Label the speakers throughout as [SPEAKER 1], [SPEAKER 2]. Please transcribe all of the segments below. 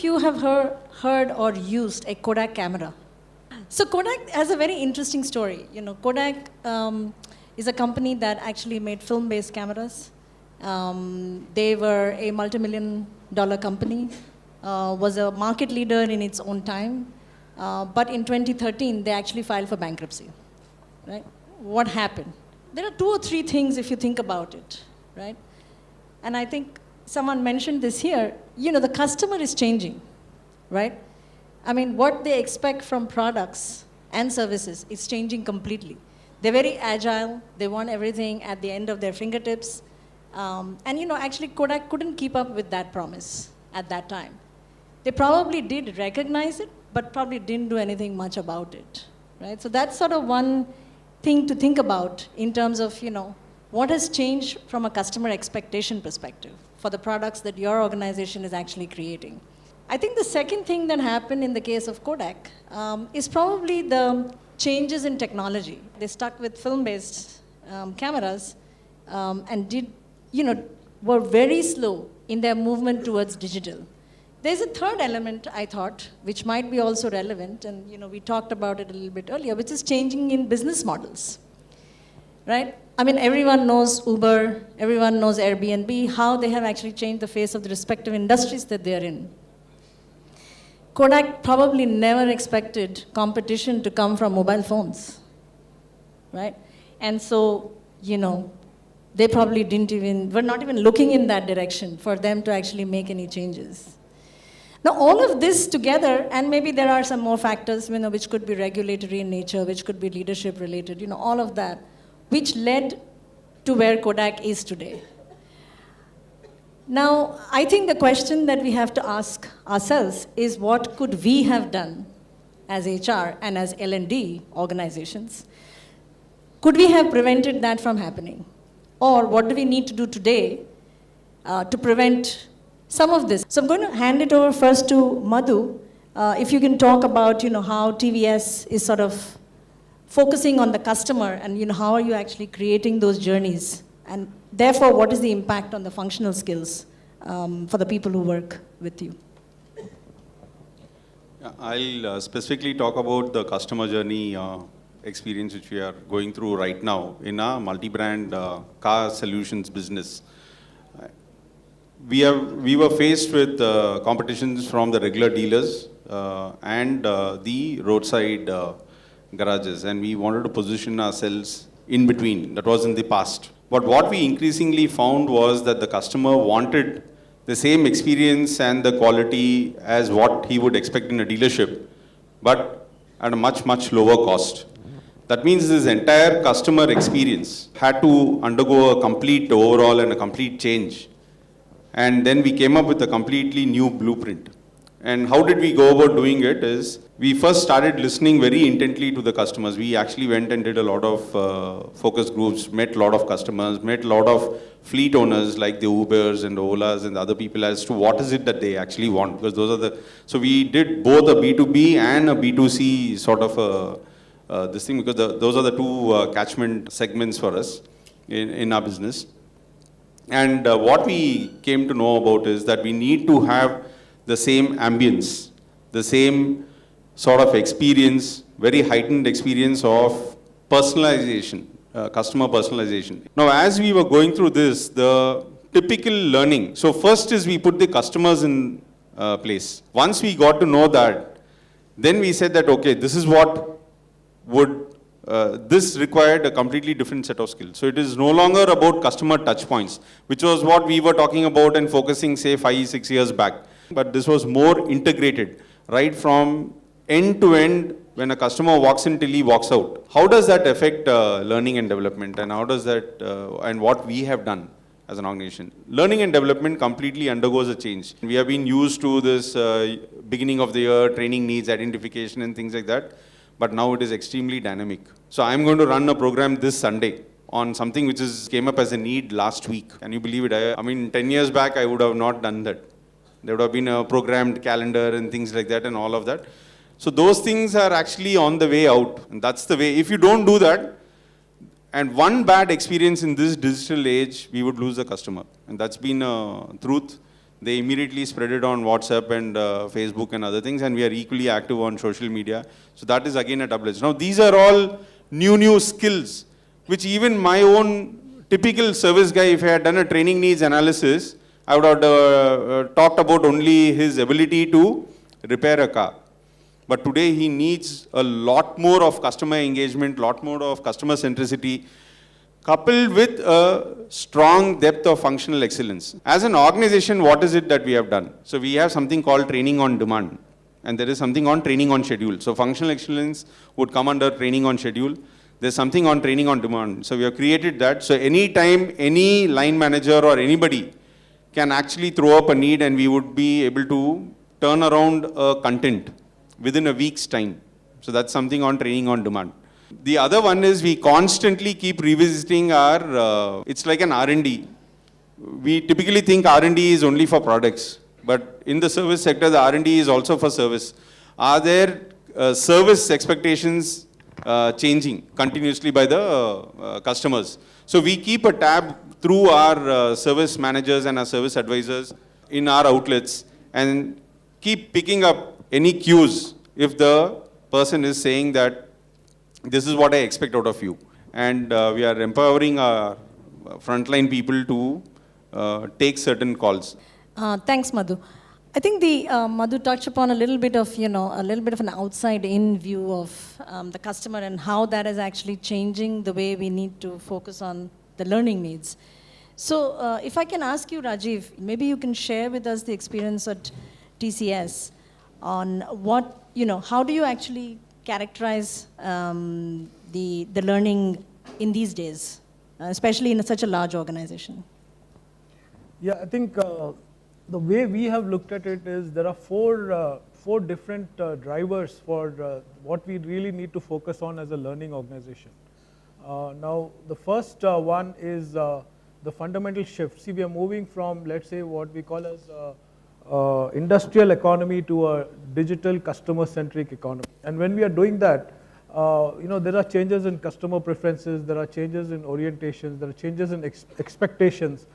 [SPEAKER 1] of you have heard or used a Kodak camera? So Kodak has a very interesting story. You know, Kodak is a company that actually made film-based cameras. They were a multi-million-dollar company, was a market leader in its own time. But in 2013, they actually filed for bankruptcy. Right? What happened? There are 2 or 3 things if you think about it, right? And I think someone mentioned this here. You know, the customer is changing, right? I mean, what they expect from products and services is changing completely. They're very agile. They want everything at the end of their fingertips. And you know, actually Kodak couldn't keep up with that promise at that time. They probably did recognize it, but probably didn't do anything much about it, right? So that's sort of one thing to think about in terms of, you know, what has changed from a customer expectation perspective for the products that your organization is actually creating. I think the second thing that happened in the case of Kodak is probably the changes in technology. They stuck with film-based cameras and were very slow in their movement towards digital. There's a third element, I thought, which might be also relevant, and you know, we talked about it a little bit earlier, which is changing in business models, right? I mean, everyone knows Uber, everyone knows Airbnb, how they have actually changed the face of the respective industries that they're in. Kodak probably never expected competition to come from mobile phones, right? And so, you know, they probably were not even looking in that direction for them to actually make any changes. Now, all of this together, and maybe there are some more factors, you know, which could be regulatory in nature, which could be leadership related, you know, all of that, which led to where Kodak is today. Now, I think the question that we have to ask ourselves is, what could we have done as HR and as L&D organizations? Could we have prevented that from happening? Or what do we need to do today to prevent some of this? So I'm going to hand it over first to Madhu. If you can talk about, you know, how TVS is sort of focusing on the customer, and you know, how are you actually creating those journeys? And therefore, what is the impact on the functional skills for the people who work with you?
[SPEAKER 2] I'll specifically talk about the customer journey experience which we are going through right now in our multi-brand car solutions business. We were faced with competitions from the regular dealers and the roadside garages, and we wanted to position ourselves in between. That was in the past. But what we increasingly found was that the customer wanted the same experience and the quality as what he would expect in a dealership, but at a much, much lower cost. That means his entire customer experience had to undergo a complete overhaul and a complete change. And then we came up with a completely new blueprint. And how did we go about doing it is, we first started listening very intently to the customers. We actually went and did a lot of focus groups, met a lot of customers, met a lot of fleet owners like the Ubers and Olas and the other people as to what is it that they actually want. Because those are so we did both a B2B and a B2C sort of this thing, because those are the two catchment segments for us in our business. And what we came to know about is that we need to have the same ambience, the same sort of experience, very heightened experience of personalization, customer personalization. Now, as we were going through this, the typical learning, so first is we put the customers in place. Once we got to know that, then we said that, okay, this is what would this required a completely different set of skills. So it is no longer about customer touch points, which was what we were talking about and focusing, say, 5-6 years back. But this was more integrated, right from end to end, when a customer walks in till he walks out. How does that affect learning and development, and how does that, and what we have done as an organization? Learning and development completely undergoes a change. We have been used to this beginning of the year training needs identification and things like that. But now it is extremely dynamic. So I'm going to run a program this Sunday on something which came up as a need last week. Can you believe it? I mean, 10 years back, I would have not done that. There would have been a programmed calendar and things like that and all of that. So those things are actually on the way out. And that's the way. If you don't do that, and one bad experience in this digital age, we would lose the customer. And that's been a truth they immediately spread it on WhatsApp and Facebook and other things, and we are equally active on social media. So that is again a double-edged. Now these are all new skills, which even my own typical service guy, if I had done a training needs analysis, I would have talked about only his ability to repair a car. But today he needs a lot more of customer engagement, lot more of customer centricity, coupled with a strong depth of functional excellence. As an organization, what is it that we have done? So we have something called training on demand, and there is something on training on schedule. So functional excellence would come under training on schedule. There's something on training on demand. So we have created that. So anytime any line manager or anybody can actually throw up a need, and we would be able to turn around a content within a week's time. So that's something on training on demand. The other one is we constantly keep revisiting our, it's like an R&D. We typically think R&D is only for products, but in the service sector, the R&D is also for service. Are there service expectations changing continuously by the customers? So we keep a tab through our service managers and our service advisors in our outlets and keep picking up any cues if the person is saying that this is what I expect out of you. And we are empowering our frontline people to take certain calls.
[SPEAKER 1] Thanks, Madhu. I think Madhu touched upon a little bit of, a little bit of an outside-in view of the customer and how that is actually changing the way we need to focus on the learning needs. So if I can ask you, Rajiv, maybe you can share with us the experience at TCS on what, how do you actually characterize the learning in these days, especially in such a large organization?
[SPEAKER 3] Yeah, I think the way we have looked at it is there are four different drivers for what we really need to focus on as a learning organization. Now, the first one is the fundamental shift. See, we are moving from, let's say, what we call as industrial economy to a digital customer-centric economy. And when we are doing that, there are changes in customer preferences, there are changes in orientations, there are changes in expectations.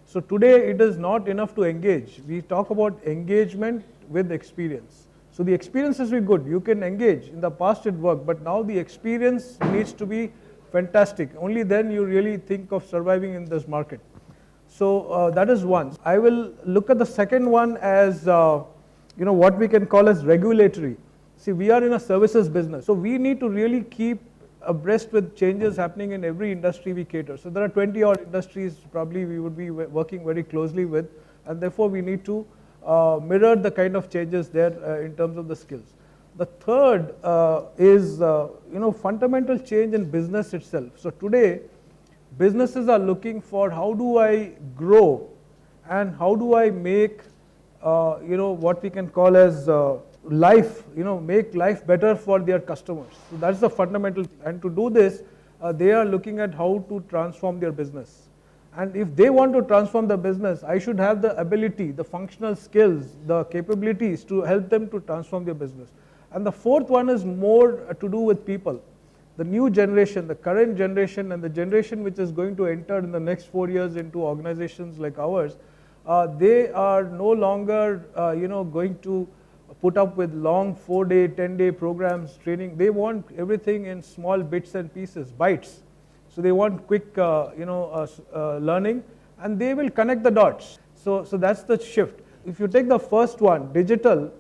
[SPEAKER 3] So today it is not enough to engage. We talk about engagement with experience. So the experience has to be good. You can engage. In the past it worked, but now the experience needs to be fantastic. Only then you really think of surviving in this market. So that is one. I will look at the second one as what we can call as regulatory. See, we are in a services business, so we need to really keep abreast with changes happening in every industry we cater. So there are 20 odd industries probably we would be working very closely with, and therefore we need to mirror the kind of changes there in terms of the skills. The third is fundamental change in business itself. So today, businesses are looking for how do I grow and how do I make what we can call as life, make life better for their customers. So that's the fundamental. And to do this, they are looking at how to transform their business. And if they want to transform the business, I should have the ability, the functional skills, the capabilities to help them to transform their business. And the fourth one is more to do with people. The new generation, the current generation, and the generation which is going to enter in the next 4 years into organizations like ours, they are no longer, going to put up with long 4-day, 10-day programs, training. They want everything in small bits and pieces, bytes. So they want quick, learning, and they will connect the dots. So that's the shift. If you take the first one, digital,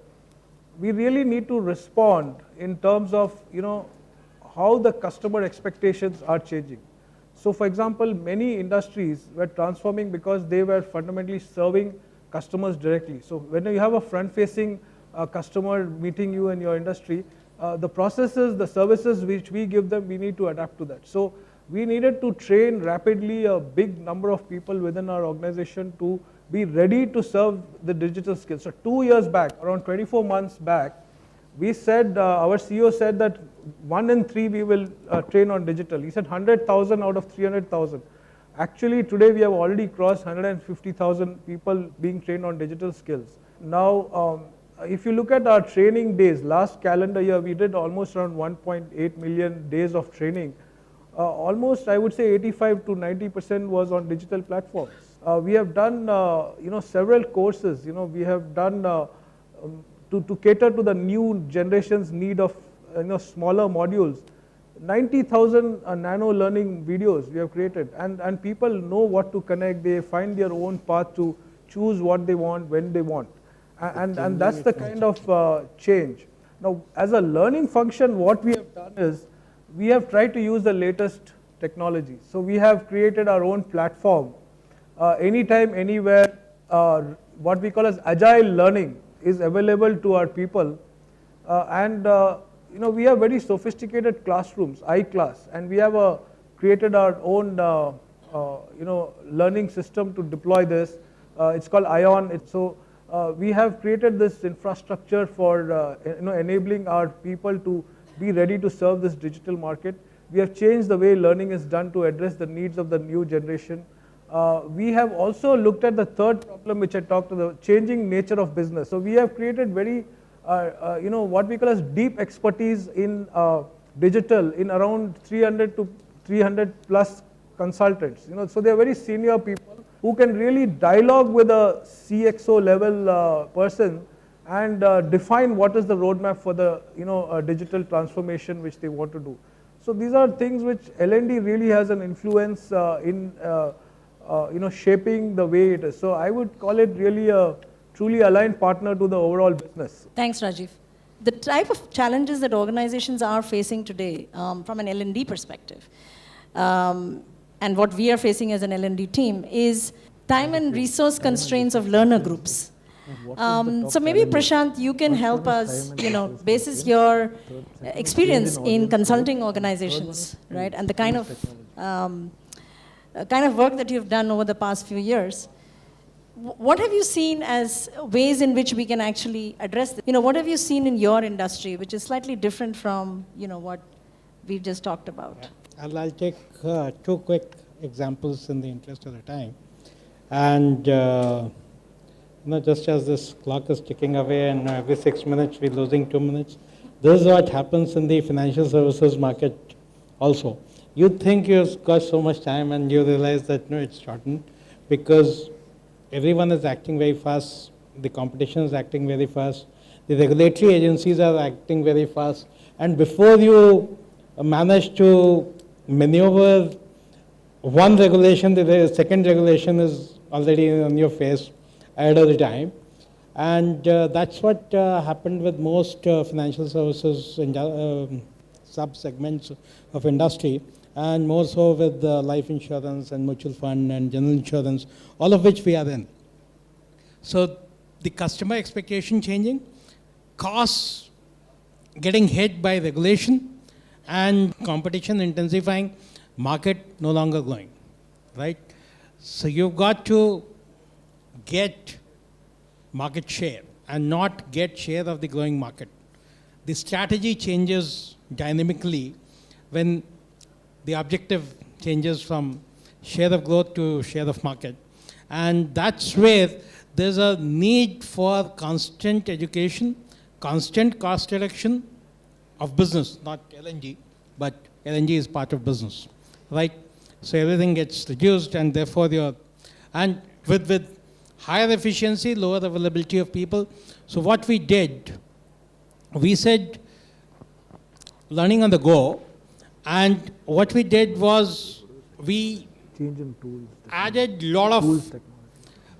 [SPEAKER 3] we really need to respond in terms of, how the customer expectations are changing. So for example, many industries were transforming because they were fundamentally serving customers directly. So when you have a front-facing customer meeting you in your industry, the processes, the services which we give them, we need to adapt to that. So we needed to train rapidly a big number of people within our organization to be ready to serve the digital skills. So 2 years back, around 24 months back, we said, our CEO said that 1 in 3 we will train on digital. He said 100,000 out of 300,000. Actually, today we have already crossed 150,000 people being trained on digital skills. Now, if you look at our training days, last calendar year, we did almost around 1.8 million days of training. Almost, I would say 85 to 90% was on digital platforms. We have done several courses. We have done to cater to the new generation's need of smaller modules. 90,000 nano learning videos we have created, and people know what to connect. They find their own path to choose what they want when they want, and that's the kind of change. Now, as a learning function, what we have done is we have tried to use the latest technology. So we have created our own platform. Anytime, anywhere, what we call as agile learning is available to our people, and we have very sophisticated classrooms, iClass, and we have created our own learning system to deploy this. It's called ION. We have created this infrastructure for enabling our people to be ready to serve this digital market. We have changed the way learning is done to address the needs of the new generation. We have also looked at the third problem which I talked about, the changing nature of business. So we have created very what we call as deep expertise in digital in around 300 to 300 plus consultants. So they are very senior people who can really dialogue with a CXO level person and define what is the roadmap for the digital transformation which they want to do. So these are things which L&D really has an influence in shaping the way it is. So I would call it really a truly aligned partner to the overall business.
[SPEAKER 1] Thanks, Rajiv. The type of challenges that organizations are facing today from an L&D perspective, and what we are facing as an L&D team is time and resource constraints of learner groups. So maybe Prashant, you can help us, basis your experience in consulting organizations, right, and the kind of work that you've done over the past few years. What have you seen as ways in which we can actually address this? What have you seen in your industry which is slightly different from what we've just talked about?
[SPEAKER 4] I'll take two quick examples in the interest of the time. And just as this clock is ticking away and every 6 minutes we're losing 2 minutes, this is what happens in the financial services market also. You think you've got so much time and you realize that no, it's shortened because everyone is acting very fast, the competition is acting very fast, the regulatory agencies are acting very fast, and before you manage to maneuver one regulation, the second regulation is already on your face ahead of the time. And that's what happened with most financial services sub-segments of industry, and more so with life insurance and mutual fund and general insurance, all of which we are in. So the customer expectation changing, costs getting hit by regulation, and competition intensifying, market no longer growing, right? So you've got to get market share and not get share of the growing market. The strategy changes dynamically when the objective changes from share of growth to share of market. And that's where there's a need for constant education, constant cost reduction of business, not L&G, but L&G is part of business, right? So everything gets reduced, and therefore and with higher efficiency, lower availability of people. So what we did, we said learning on the go, and what we did was we added a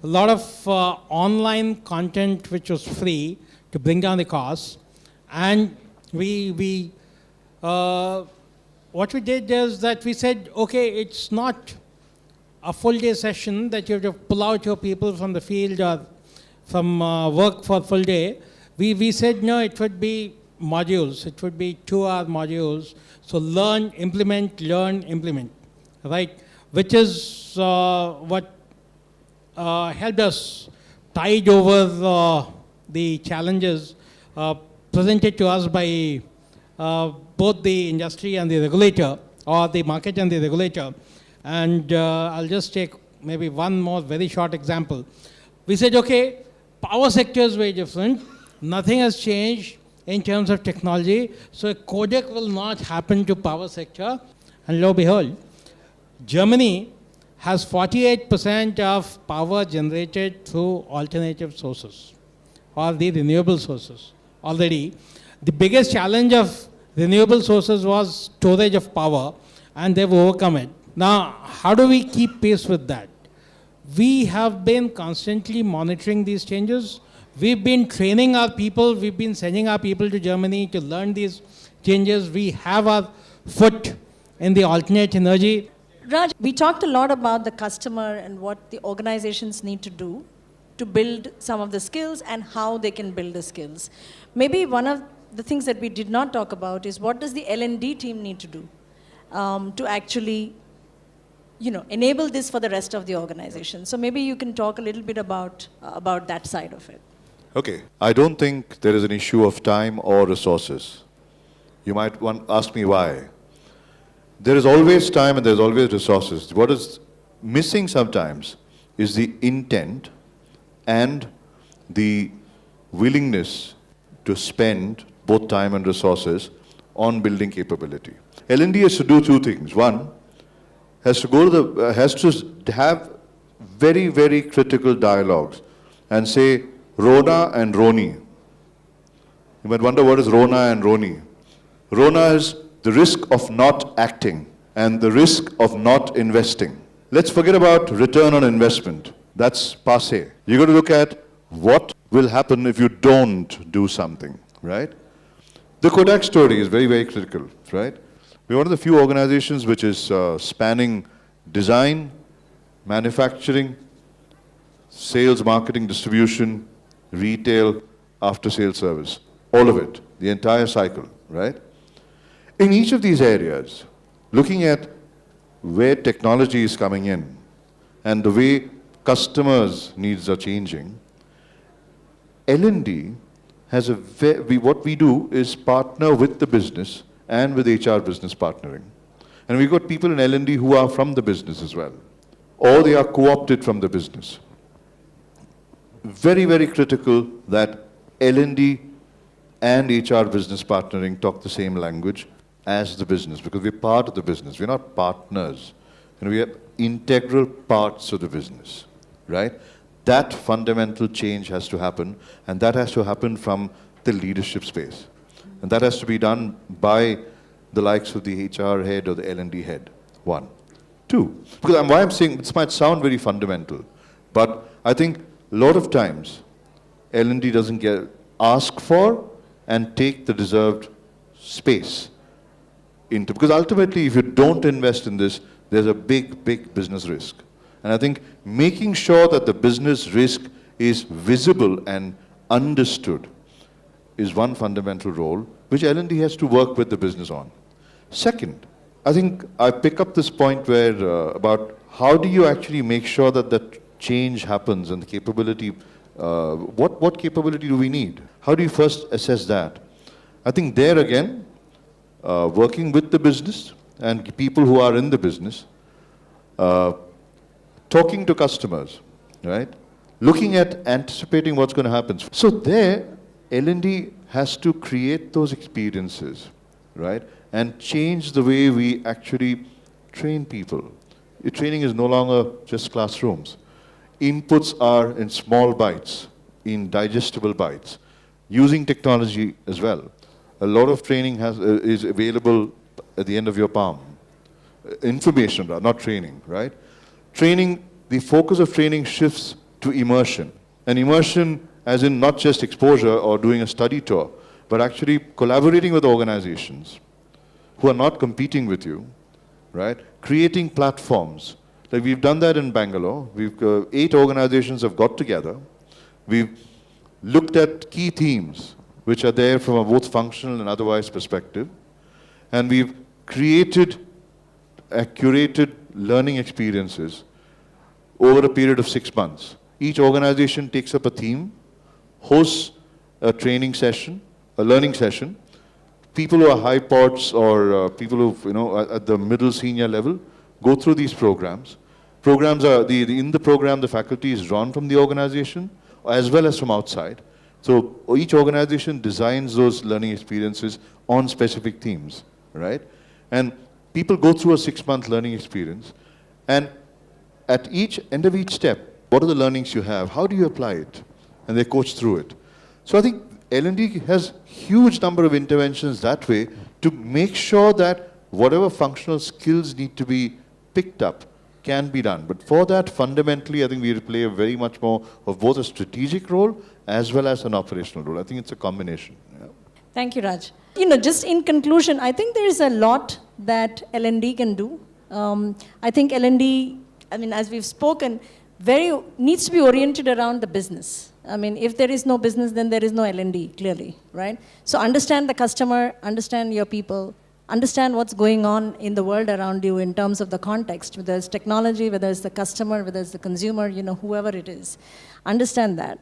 [SPEAKER 4] lot of online content which was free to bring down the costs, and what we did is that we said, okay, it's not a full day session that you have to pull out your people from the field or from work for full day. We said, no, it would be modules. It would be 2-hour modules. So learn, implement, right? Which is what helped us tide over the challenges presented to us by both the industry and the regulator, or the market and the regulator. And I'll just take maybe one more very short example. We said, okay, power sector is very different. Nothing has changed in terms of technology. So a Kodak will not happen to power sector. And lo and behold, Germany has 48% of power generated through alternative sources or the renewable sources already. The biggest challenge of renewable sources was storage of power, and they've overcome it. Now, how do we keep pace with that? We have been constantly monitoring these changes. We've been training our people. We've been sending our people to Germany to learn these changes. We have our foot in the alternate energy.
[SPEAKER 1] Raj, we talked a lot about the customer and what the organizations need to do to build some of the skills and how they can build the skills. Maybe one of the things that we did not talk about is what does the L&D team need to do to actually enable this for the rest of the organization. So maybe you can talk a little bit about that side of it.
[SPEAKER 5] Okay, I don't think there is an issue of time or resources. You might ask me why. There is always time and there is always resources. What is missing sometimes is the intent and the willingness to spend both time and resources on building capability. L&D has to do two things. One, has to have very, very critical dialogues and say, Rona and Roni. You might wonder what is Rona and Roni. Rona is the risk of not acting and the risk of not investing. Let's forget about return on investment. That's passé. You've got to look at what will happen if you don't do something, right? The Kodak story is very, very critical, right? We're one of the few organizations which is spanning design, manufacturing, sales, marketing, distribution, retail, after-sales service. All of it, the entire cycle, right? In each of these areas, looking at where technology is coming in and the way customers' needs are changing, L&D has what we do is partner with the business and with HR business partnering. And we've got people in L&D who are from the business as well, or they are co-opted from the business. Very, very critical that L&D and HR business partnering talk the same language as the business, because we're part of the business. We're not partners. We are integral parts of the business, right? That fundamental change has to happen, and that has to happen from the leadership space. And that has to be done by the likes of the HR head or the L&D head, one. Two, because why I'm saying, this might sound very fundamental, but I think a lot of times L&D doesn't get asked for and take the deserved space into, because ultimately if you don't invest in this, there's a big, big business risk. And I think making sure that the business risk is visible and understood is one fundamental role which L&D has to work with the business on. Second, I think I pick up this point where about how do you actually make sure that that change happens and the capability, what capability do we need? How do you first assess that? I think there again, working with the business and people who are in the business, talking to customers, right? Looking at anticipating what's going to happen. So there, L&D has to create those experiences, right? And change the way we actually train people. Training is no longer just classrooms. Inputs are in small bites, in digestible bites, using technology as well. A lot of training is available at the end of your palm. Information, not training, right? Training, the focus of training shifts to immersion. And immersion as in not just exposure or doing a study tour, but actually collaborating with organizations who are not competing with you, right? Creating platforms. Like we've done that in Bangalore. 8 organizations have got together. We've looked at key themes which are there from a both functional and otherwise perspective. And we've created curated learning experiences over a period of 6 months. Each organization takes up a theme, hosts a training session, a learning session. People who are high pods or people who at the middle senior level go through these programs. Programs are in the program the faculty is drawn from the organization as well as from outside. So each organization designs those learning experiences on specific themes, right? And people go through a 6-month learning experience, and at each end of each step, what are the learnings you have? How do you apply it? And they coach through it. So I think L&D has huge number of interventions that way to make sure that whatever functional skills need to be picked up can be done. But for that, fundamentally, I think we play a very much more of both a strategic role as well as an operational role. I think it's a combination. Yeah.
[SPEAKER 1] Thank you, Raj. Just in conclusion, I think there is a lot that L&D can do. I think L&D, as we've spoken, needs to be oriented around the business. If there is no business, then there is no L&D, clearly, right? So understand the customer, understand your people, understand what's going on in the world around you in terms of the context, whether it's technology, whether it's the customer, whether it's the consumer, whoever it is. Understand that.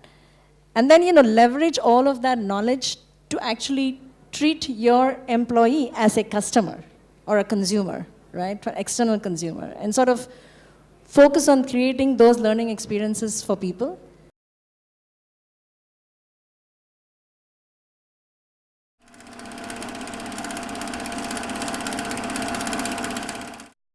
[SPEAKER 1] And then, leverage all of that knowledge to actually treat your employee as a customer or a consumer, right? For external consumer. And sort of focus on creating those learning experiences for people